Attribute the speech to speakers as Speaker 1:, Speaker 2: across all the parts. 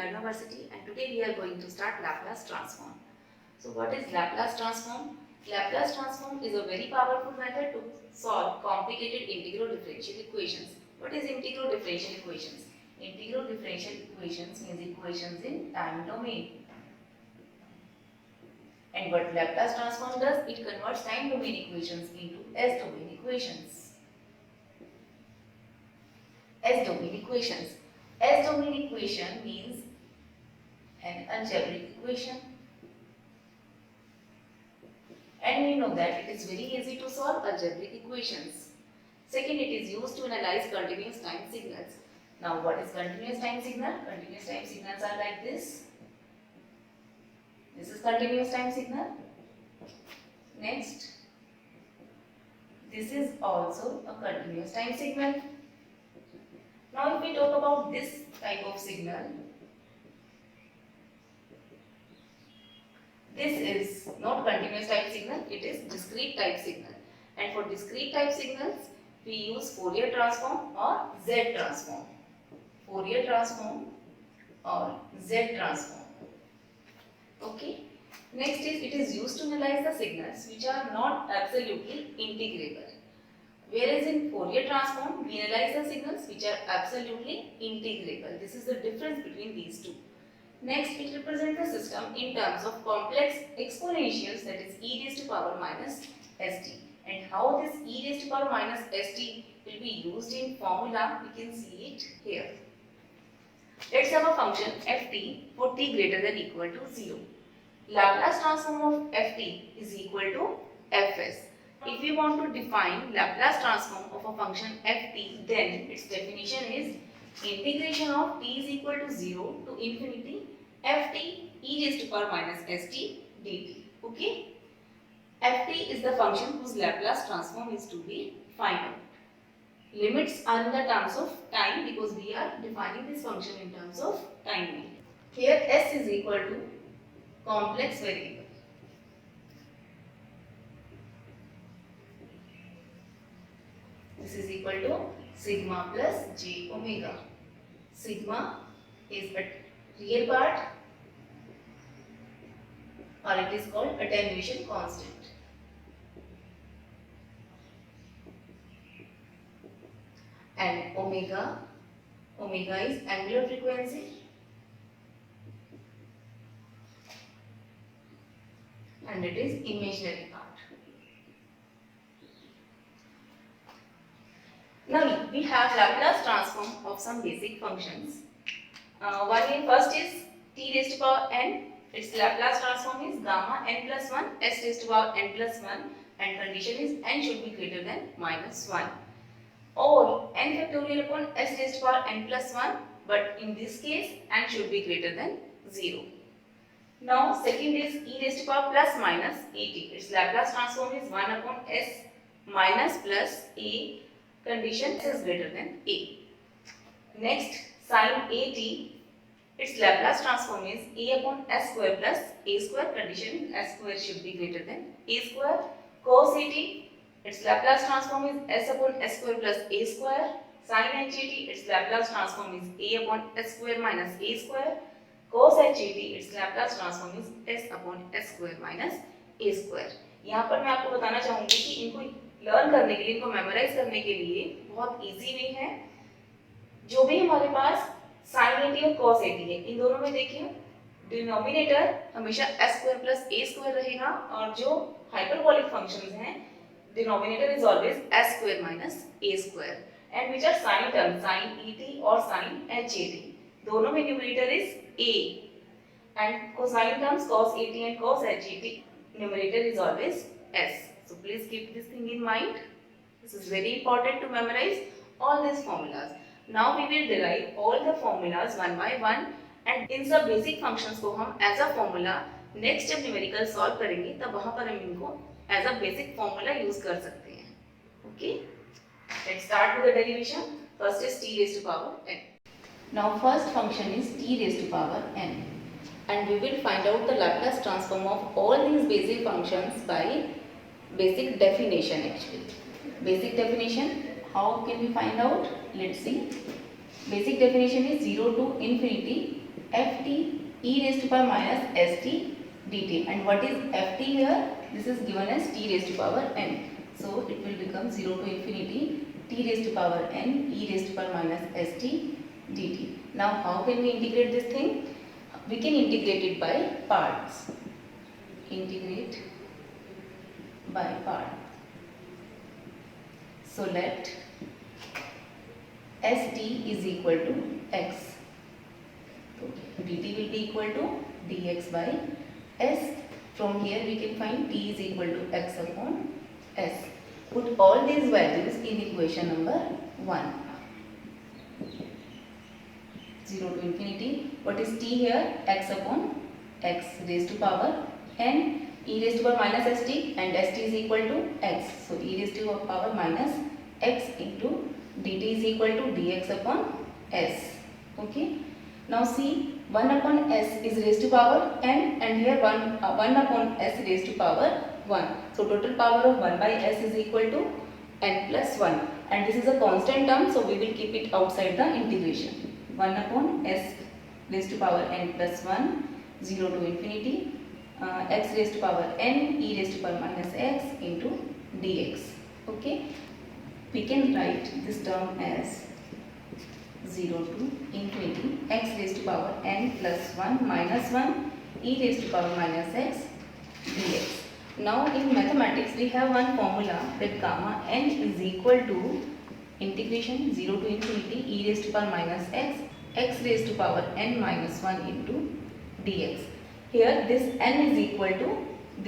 Speaker 1: Karna Varsity, and today we are going to start Laplace transform. So what is Laplace transform? Laplace transform is a very powerful method to solve complicated integral differential equations. What is integral differential equations? Integral differential equations means equations in time domain. And what Laplace transform does? It converts time domain equations into S domain equations. S domain equations. S domain equation means an algebraic equation, and we know that it is very easy to solve algebraic equations. Second, it is used to analyze continuous time signals. Now, what is continuous time signal? Continuous time signals are like this. This is continuous time signal. Next, this is also a continuous time signal. Now, if we talk about this type of signal, this is not continuous type signal, it is discrete type signal. And for discrete type signals, we use Fourier transform or Z transform. Fourier transform or Z transform. Okay. Next is, it is used to analyze the signals which are not absolutely integrable. Whereas in Fourier transform, we analyze the signals which are absolutely integrable. This is the difference between these two. Next, it represents the system in terms of complex exponentials, that is e raised to power minus st. And how this e raised to power minus st will be used in formula, we can see it here. Let's have a function ft for t greater than equal to 0. Laplace transform of ft is equal to fs. If we want to define Laplace transform of a function ft, then its definition is integration of t is equal to 0 to infinity ft e raised to power minus st dt. Okay? Ft is the function whose Laplace transform is to be found out. Limits are in the terms of time because we are defining this function in terms of time. Here s is equal to complex variable. This is equal to sigma plus j omega. Sigma is a real part, or it is called attenuation constant. And omega is angular frequency, and it is imaginary part. Now we have Laplace transform of some basic functions. First is t raised to power n. Its Laplace transform is gamma n plus 1 s raised to power n plus 1, and condition is n should be greater than minus 1. Or n factorial upon s raised to power n plus 1, but in this case n should be greater than 0. Now second is e raised to power plus minus at. Its Laplace transform is 1 upon s minus plus a. Condition is greater than a. Next, sin at. Its Laplace transform is a upon s square plus a square. Condition s square should be greater than a square. Cos at. Its Laplace transform is s upon s square plus a square. Sin at. Its Laplace transform is a upon s square minus a square. Cos at. Its Laplace transform is s upon s square minus a square. यहाँ पर मैं आपको बताना चाहूँगी कि इनको learn करने के लिए, इनको मेमोराइज करने के लिए बहुत इजी वे है. जो भी हमारे पास sin at और cos at है, इन दोनों में देखिए डिनोमिनेटर हमेशा s square plus a square रहेगा, और जो हाइपरबोलिक फंक्शंस हैं denominator is always s square minus a square. And which are sine term sin et और sin hat, दोनों में numerator is a, and cosine terms cos at and cos hat, numerator is always s. So please keep this thing in mind. This is very important to memorize all these formulas. Now we will derive all the formulas one by one, and इन सब basic functions को हम as a formula next जब numerical solve करेंगे तब वहाँ पर हम इनको as a basic formula use कर सकते हैं. Okay? Let's start with the derivation. First is t raised to power n. Now first function is t raised to power n, and we will find out the Laplace transform of all these basic functions by basic definition actually. Basic definition, how can we find out? Let's see. Basic definition is 0 to infinity ft e raised to power minus st dt. And what is ft here? This is given as t raised to power n. So it will become 0 to infinity t raised to power n e raised to power minus st dt. Now how can we integrate this thing? We can integrate it by parts. Integrate by part. So let st is equal to x. So dt will be equal to dx by s. From here we can find t is equal to x upon s. Put all these values in equation number 1. 0 to infinity. What is t here? X upon x raised to power n e raised to power minus st, and st is equal to x. So e raised to power minus x into dt is equal to dx upon s. Okay. Now see, 1 upon s is raised to power n, and here 1 upon s raised to power 1. So total power of 1 by s is equal to n plus 1, and this is a constant term, so we will keep it outside the integration. 1 upon s raised to power n plus 1, 0 to infinity, x raised to power n e raised to power minus x into dx. Okay, we can write this term as 0 to infinity x raised to power n plus 1 minus 1 e raised to power minus x dx. Now in mathematics we have one formula that gamma n is equal to integration 0 to infinity e raised to power minus x raised to power n minus 1 into dx. Here this n is equal to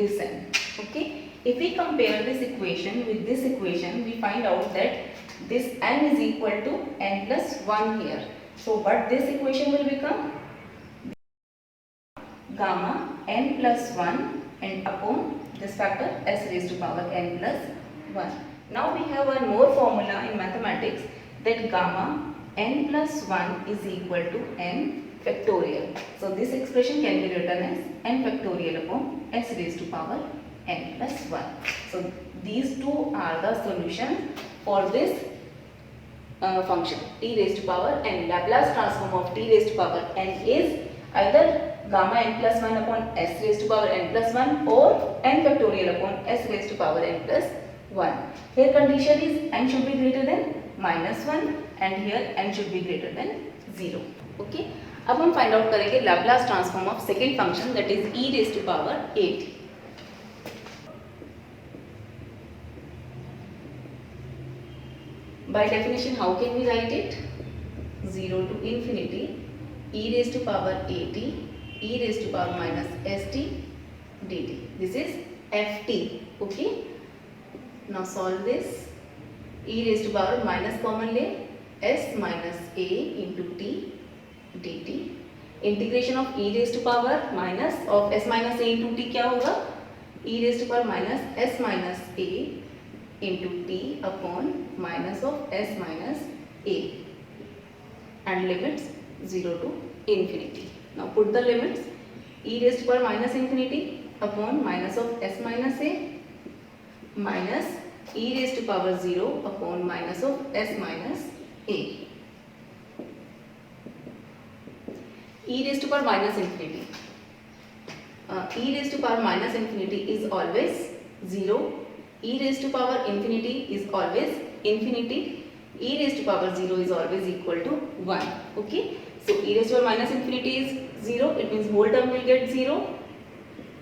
Speaker 1: this n. Okay, if we compare this equation with this equation, we find out that this n is equal to n plus 1 here. So what this equation will become? Gamma n plus 1 and upon this factor s raised to power n plus 1. Now we have one more formula in mathematics, that gamma n plus 1 is equal to n factorial. So this expression can be written as n factorial upon s raised to power n plus 1. So these two are the solution for this function t raised to power n. Laplace transform of t raised to power n is either gamma n plus 1 upon s raised to power n plus 1 or n factorial upon s raised to power n plus 1. Here condition is n should be greater than minus 1 and here n should be greater than 0. Okay. अब हम find out करेंगे Laplace transform of second function, that is e raise to power 8. By definition, how can we write it? 0 to infinity e raised to power 80 e raised to power minus st dt. This is ft. Okay. Now solve this. E raised to power minus common ले, s minus a into t dt. Integration of e raised to power minus of s minus a into t क्या होगा? e raised to power minus s minus a into t upon minus of s minus a, and limits 0 to infinity. Now put the limits. E raised to power minus infinity upon minus of s minus a minus e raised to power 0 upon minus of s minus a. E raised to power minus infinity. E raised to power minus infinity is always 0. E raised to power infinity is always infinity. E raised to power 0 is always equal to 1. Okay. So e raised to power minus infinity is 0. It means whole term will get 0.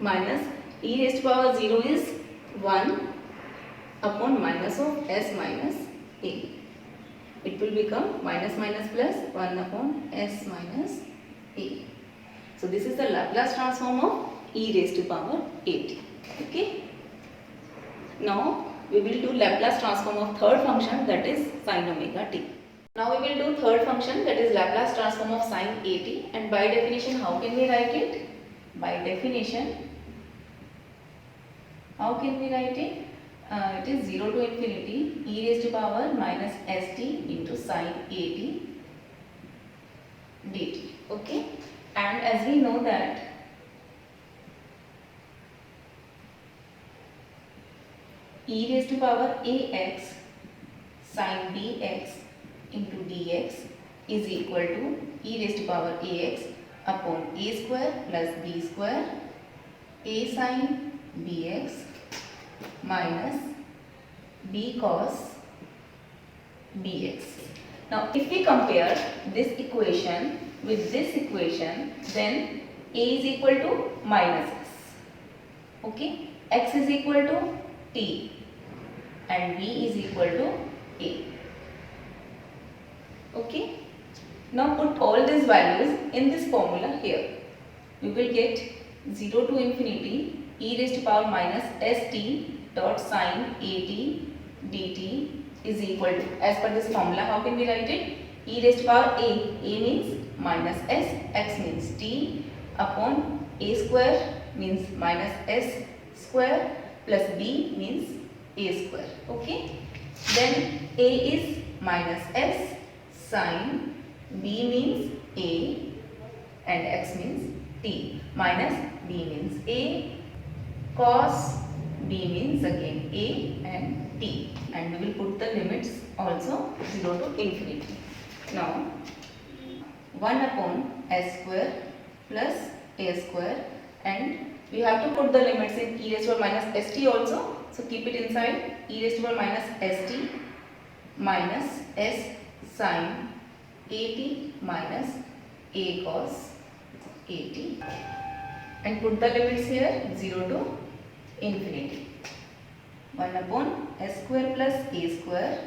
Speaker 1: Minus e raised to power 0 is 1 upon minus of s minus a. It will become minus minus plus 1 upon s minus a. So this is the Laplace transform of e raised to power 80. Okay. Now we will do Laplace transform of third function, that is sin omega t. Now we will do third function, that is Laplace transform of sin 80, and by definition how can we write it? By definition, how can we write it? It is 0 to infinity e raised to power minus st into sin 80 dt. Okay, and as we know that e raised to power ax sin bx into dx is equal to e raised to power ax upon a square plus b square a sin bx minus b cos bx. Now if we compare this equation with this equation, then a is equal to minus x, okay, x is equal to t and b is equal to a, okay. Now put all these values in this formula here. We will get 0 to infinity e raised to power minus st dot sin at dt is equal to, as per this formula, how can we write it? E raised to power a means minus s, x means t, upon a square means minus s square plus b means a square, okay. Then a is minus s sin, b means a and x means t, minus b means a, cos b means again a and t, and we will put the limits also 0 to infinity. Now 1 upon s square plus a square, and we have to put the limits in e raised to power minus st also, so keep it inside. E raised to power minus st minus s sin at minus a cos at, and put the limits here 0 to infinity. 1 upon s square plus a square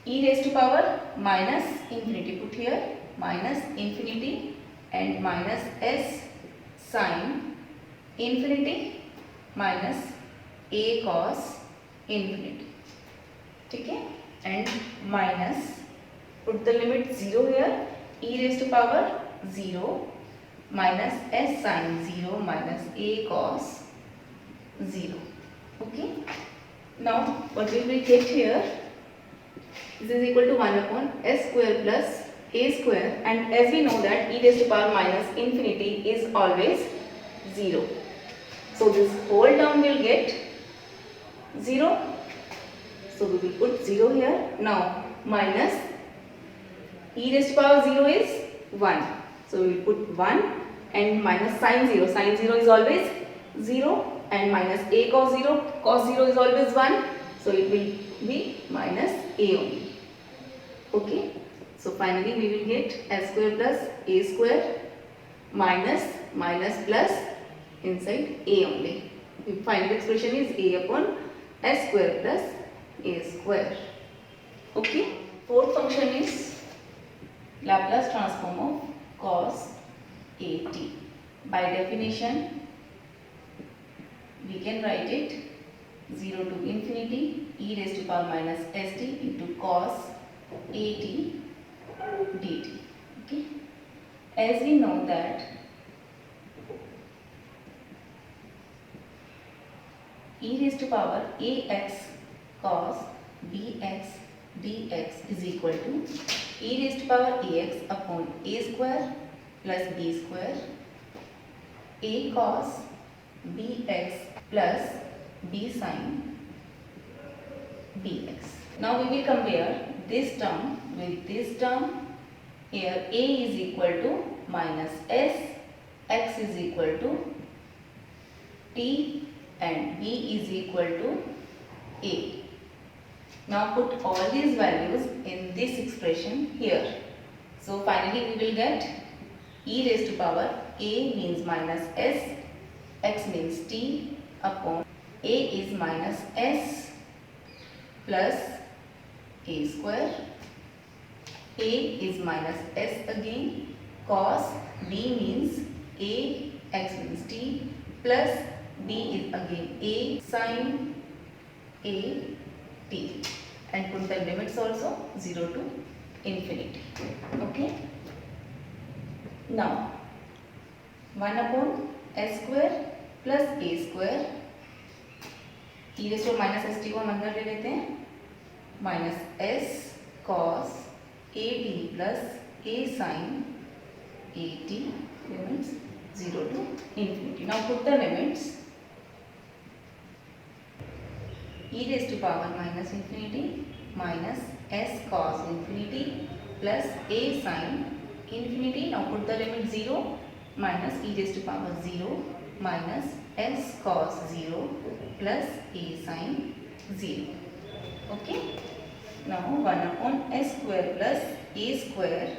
Speaker 1: e raised to power minus infinity, put here minus infinity and minus s sin infinity minus a cos infinity, okay, and minus, put the limit 0 here, e raised to power 0 minus s sin 0 minus a cos 0, okay. Now what we will get here, this is equal to 1 upon s square plus a square, and as we know that e raised to power minus infinity is always 0, so this whole term will get 0, so we will put 0 here. Now minus e raised to power 0 is 1, so we will put 1 and minus sin 0, sin 0 is always 0, and minus a cos 0, cos 0 is always 1, so it will be minus a only, okay. So finally we will get s square plus a square minus minus plus inside a only. The final expression is a upon s square plus a square, okay. Fourth function is Laplace transform of cos at. By definition we can write it 0 to infinity e raised to power minus st into cos at dt, okay. As we know that e raised to power ax cos bx dx is equal to e raised to power ax upon a square plus b square a cos bx plus b sin bx. Now we will compare this term with this term. Here a is equal to minus s, x is equal to t, and b is equal to a. Now put all these values in this expression here. So finally we will get e raised to power a means minus s, x means t, upon a is minus s plus a square, a is minus s again, cos b means a, x means t, plus b is again a sin a t, and put the limits also 0 to infinity, okay. Now 1 upon s square plus a square e raised to minus st को हम अंदर ले लेते हैं, minus s cos at plus a sin at, limits 0 to infinity. Now put the limits e raised to power minus infinity minus s cos infinity plus a sin infinity. Now put the limit 0 minus e raised to power 0 minus s cos 0 plus a sin 0. Okay. Now 1 upon s square plus a square,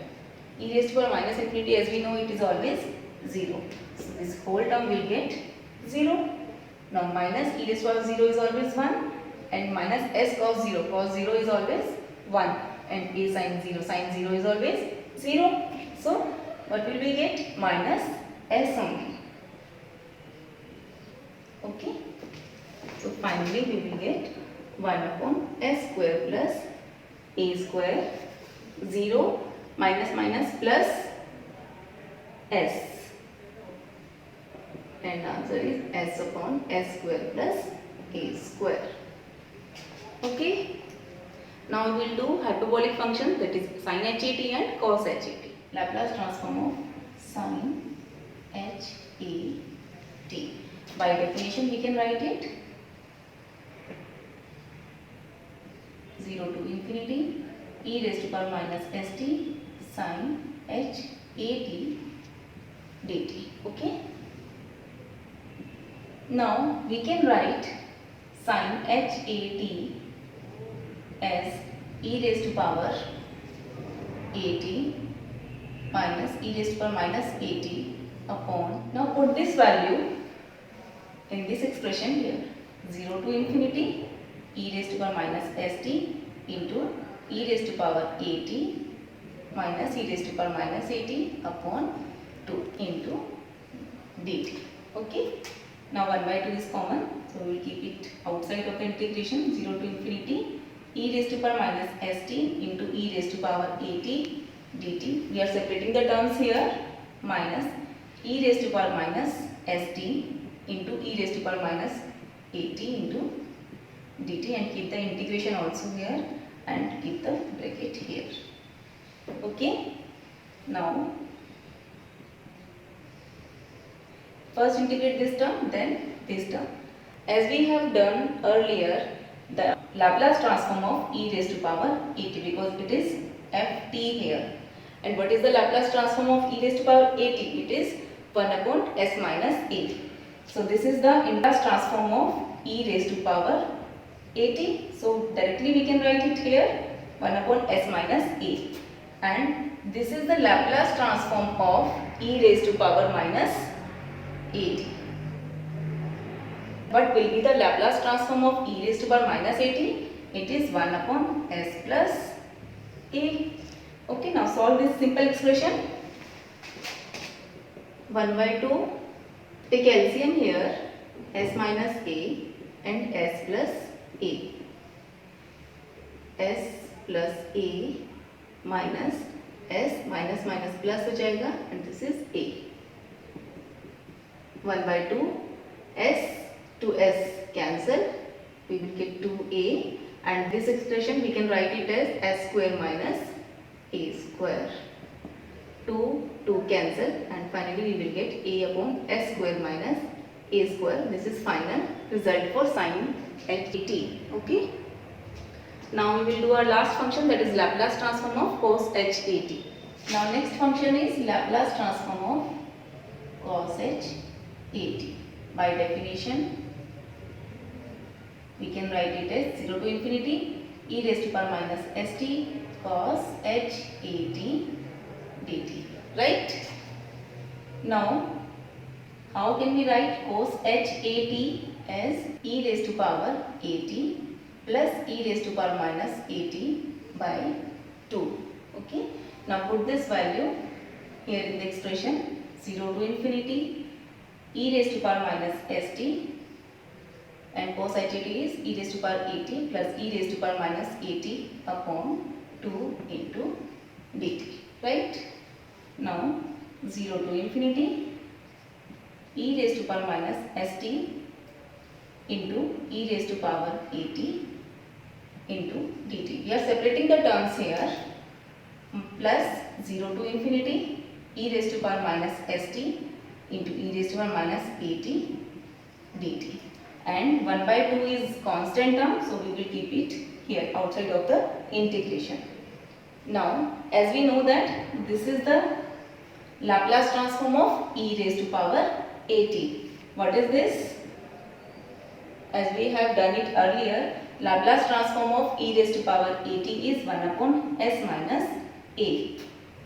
Speaker 1: e raised to power minus infinity, as we know it is always 0. So this whole term will get 0. Now minus e raised to power 0 is always 1 and minus s cos 0 is always 1 and a sin 0 is always 0. So what will we get? Minus s only. Okay. So finally we will get 1 upon s square plus a square, 0 minus minus plus s, and answer is s upon s square plus a square. Okay. Now we will do hyperbolic function, that is sin hat and cos hat. Laplace transform of sin hat. By definition we can write it 0 to infinity e raised to power minus st sin hat dt. Okay. Now we can write sin hat as e raised to power at minus e raised to power minus at upon, now put this value in this expression here, 0 to infinity e raised to power minus st into e raised to power at minus e raised to power minus at upon 2 into dt. Okay. Now 1 by 2 is common, so we will keep it outside of the integration. 0 to infinity e raised to power minus st into e raised to power at dt. We are separating the terms here, minus e raised to power minus st into e raised to power minus at into dt, and keep the integration also here and keep the bracket here. Okay. Now first integrate this term, then this term. As we have done earlier, the Laplace transform of e raised to power at, because it is ft here. And what is the Laplace transform of e raised to power at? It is 1 upon s minus a. So this is the inverse transform of e raised to power at. So directly we can write it here 1 upon s minus a. And this is the Laplace transform of e raised to power minus at. What will be the Laplace transform of e raised to power minus at? It is 1 upon s plus a. Okay, now solve this simple expression. 1 by 2, take LCM here, s minus a and s plus a. s plus a minus s minus minus plus हो जाएगा and this is a. 1 by 2, s to s cancel, we will get 2a, and this expression we can write it as s square minus a square. 2 cancel, and finally we will get a upon s square minus a square. This is final result for sin at t. Okay. Now we will do our last function, that is Laplace transform of cos h at. Now next function is Laplace transform of cos h at. By definition we can write it as 0 to infinity e raised to power minus st cos h at dt. Right? Now how can we write cos h at as e raised to power at plus e raised to power minus at by 2. Okay. Now put this value here in the expression, 0 to infinity e raised to power minus st, and cos h at is e raised to power at plus e raised to power minus at upon 2 into dt. Right? Now 0 to infinity e raised to power minus st into e raised to power at into dt. We are separating the terms here, plus 0 to infinity e raised to power minus st into e raised to power minus at dt. And 1 by 2 is constant term, so we will keep it here outside of the integration. Now, as we know that this is the Laplace transform of e raised to power at. What is this? As we have done it earlier, Laplace transform of e raised to power at is 1 upon s minus a.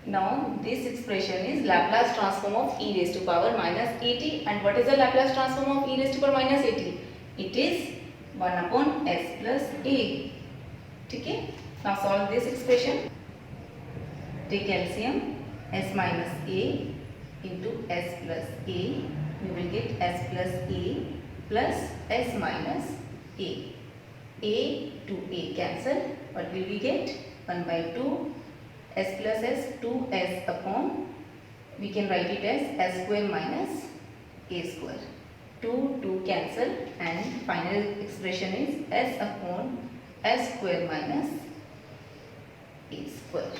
Speaker 1: Now, this expression is Laplace transform of e raised to power minus at. And what is the Laplace transform of e raised to power minus at? It is 1 upon s plus a. Okay? Now, solve this expression. Take LCM. S minus a into s plus a, we will get s plus a plus s minus a. A to a cancel. What will we get? 1 by 2 s plus s 2s upon, we can write it as s square minus a square. 2 cancel and final expression is s upon s square minus a square.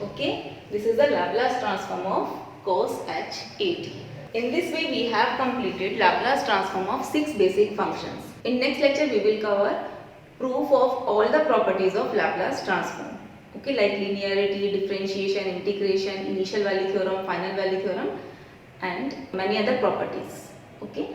Speaker 1: Okay, this is the Laplace transform of cos h at. In this way, we have completed Laplace transform of 6 basic functions. In next lecture, we will cover proof of all the properties of Laplace transform. Okay, like linearity, differentiation, integration, initial value theorem, final value theorem, and many other properties. Okay.